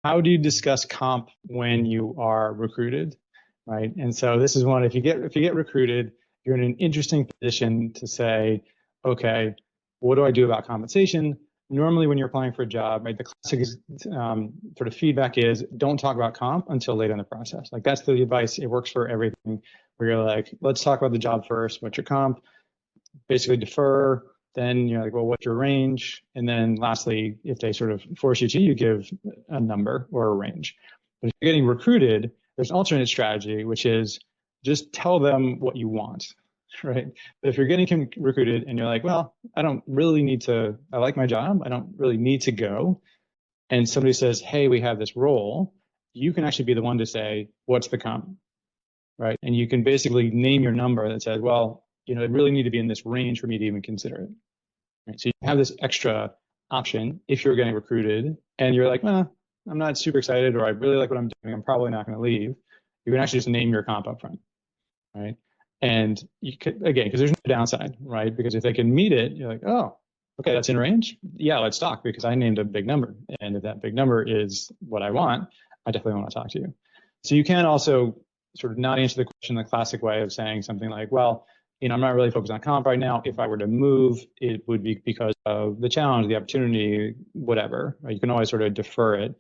how do you discuss comp when you are recruited, right? And so this is one, if you get recruited, you're in an interesting position to say, okay, what do I do about compensation? Normally, when you're applying for a job, right, the classic sort of feedback is don't talk about comp until late in the process. Like that's the advice. It works for everything. Where you're like, let's talk about the job first. What's your comp? Basically defer. Then you're like, well, what's your range? And then lastly, if they sort of force you to, you give a number or a range. But if you're getting recruited, there's an alternate strategy, which is just tell them what you want, right? But if you're getting recruited and you're like, well, I don't really need to, I like my job, I don't really need to go. And somebody says, hey, we have this role, you can actually be the one to say, what's the comp, right? And you can basically name your number that says, well, it really need to be in this range for me to even consider it. Right? So you have this extra option if you're getting recruited and you're like, well, I'm not super excited or I really like what I'm doing. I'm probably not going to leave. You can actually just name your comp up front, right? And you could, again, because there's no downside, right? Because if they can meet it, you're like, oh, okay, that's in range. Yeah, let's talk because I named a big number. And if that big number is what I want, I definitely want to talk to you. So you can also sort of not answer the question the classic way of saying something like, well, I'm not really focused on comp right now. If I were to move, it would be because of the challenge, the opportunity, whatever. Right? You can always sort of defer it.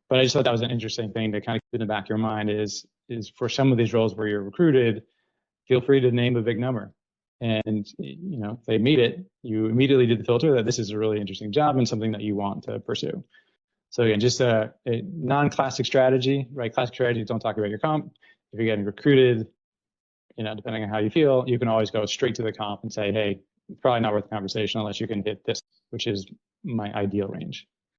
But I just thought that was an interesting thing to kind of keep in the back of your mind is for some of these roles where you're recruited, feel free to name a big number. And if they meet it, you immediately do the filter that this is a really interesting job and something that you want to pursue. So again, just a non-classic strategy, right? Classic strategy, don't talk about your comp. If you're getting recruited, depending on how you feel, you can always go straight to the comp and say, hey, it's probably not worth the conversation unless you can hit this, which is my ideal range.